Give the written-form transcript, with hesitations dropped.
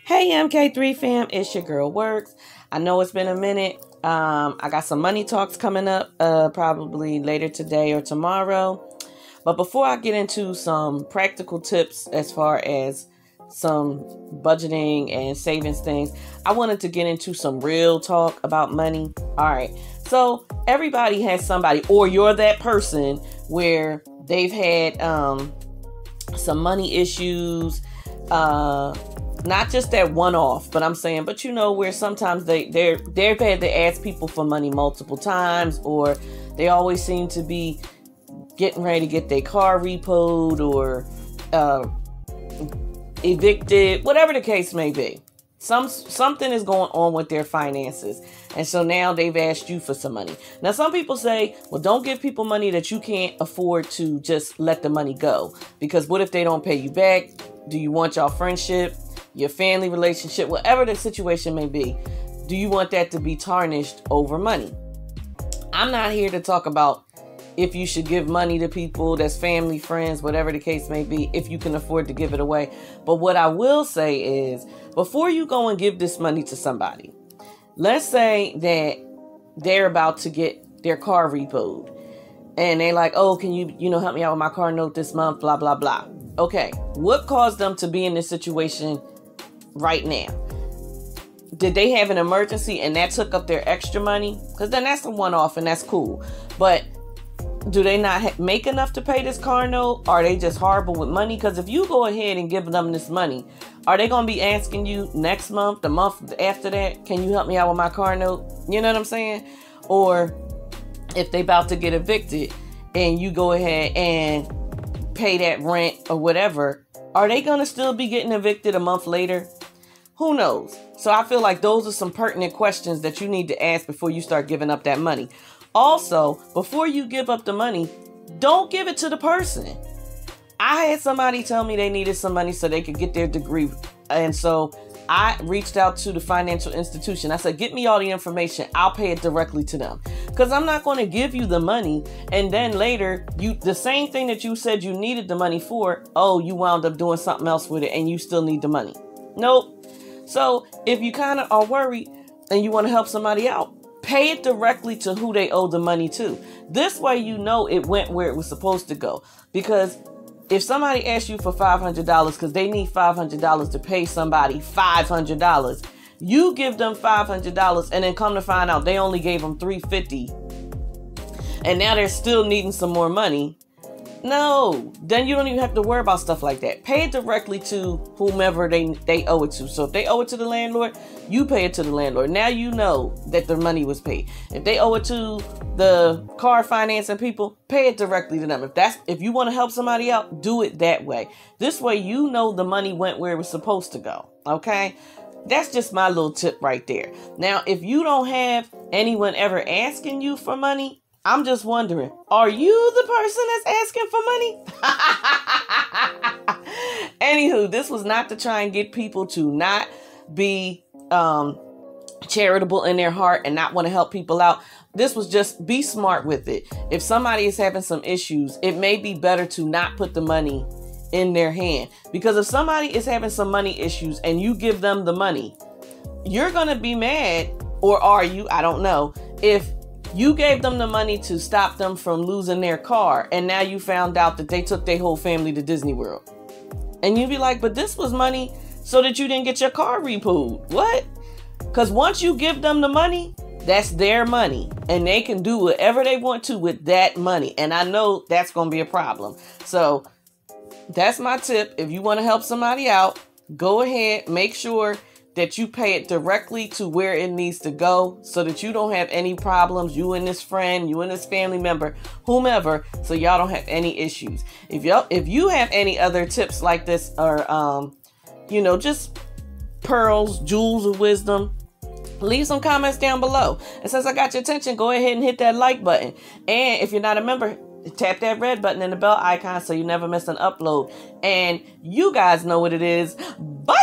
Hey MK3 fam, it's your girl Works. I know it's been a minute. I got some money talks coming up probably later today or tomorrow. But before I get into some practical tips as far as some budgeting and savings things, I wanted to get into some real talk about money. All right. So everybody has somebody, or you're that person where they've had some money issues, not just that one-off, but I'm saying, but you know, where sometimes they've had to ask people for money multiple times, or they always seem to be getting ready to get their car repoed or evicted, whatever the case may be. Something is going on with their finances. And so now they've asked you for some money. Now, some people say, well, don't give people money that you can't afford to just let the money go. Because what if they don't pay you back? Do you want your friendship, your family relationship, whatever the situation may be? Do you want that to be tarnished over money? I'm not here to talk about if you should give money to people that's family, friends, whatever the case may be, if you can afford to give it away. But what I will say is, before you go and give this money to somebody, let's say that they're about to get their car repoed and they're like, oh, can you help me out with my car note this month, blah, blah, blah. Okay. What caused them to be in this situation right now? Did they have an emergency and that took up their extra money? Because then that's a one-off and that's cool. But do they not make enough to pay this car note? Are they just horrible with money? Because if you go ahead and give them this money, are they going to be asking you next month, the month after that, can you help me out with my car note? You know what I'm saying? Or if they about to get evicted and you go ahead and pay that rent or whatever, are they going to still be getting evicted a month later? Who knows? So I feel like those are some pertinent questions that you need to ask before you start giving up that money. Also, before you give up the money, don't give it to the person. I had somebody tell me they needed some money so they could get their degree. And so I reached out to the financial institution. I said, get me all the information. I'll pay it directly to them. Because I'm not going to give you the money. And then later, the same thing that you said you needed the money for, oh, you wound up doing something else with it and you still need the money. Nope. So if you kind of are worried and you want to help somebody out, pay it directly to who they owe the money to. This way you know it went where it was supposed to go. Because if somebody asks you for $500 because they need $500 to pay somebody $500, you give them $500 and then come to find out they only gave them $350 and now they're still needing some more money. No, then you don't even have to worry about stuff like that. Pay it directly to whomever they owe it to. So if they owe it to the landlord, you pay it to the landlord. Now you know that the money was paid. If they owe it to the car financing people, pay it directly to them. If you want to help somebody out, do it that way. This way you know the money went where it was supposed to go. Okay? That's just my little tip right there. Now, if you don't have anyone ever asking you for money, I'm just wondering, are you the person that's asking for money? Anywho, this was not to try and get people to not be charitable in their heart and not want to help people out. This was just be smart with it. If somebody is having some issues, it may be better to not put the money in their hand. Because if somebody is having some money issues and you give them the money, you're going to be mad, or are you? I don't know. If you gave them the money to stop them from losing their car, and now you found out that they took their whole family to Disney World. And you'd be like, but this was money so that you didn't get your car repoed. What? Because once you give them the money, that's their money. And they can do whatever they want to with that money. And I know that's going to be a problem. So that's my tip. If you want to help somebody out, go ahead, make sure that you pay it directly to where it needs to go so that you don't have any problems, you and this friend, you and this family member, whomever, so y'all don't have any issues. If you have any other tips like this, or just pearls, jewels of wisdom, leave some comments down below. And since I got your attention, go ahead and hit that like button. And if you're not a member, tap that red button and the bell icon so you never miss an upload. And you guys know what it is. Bye!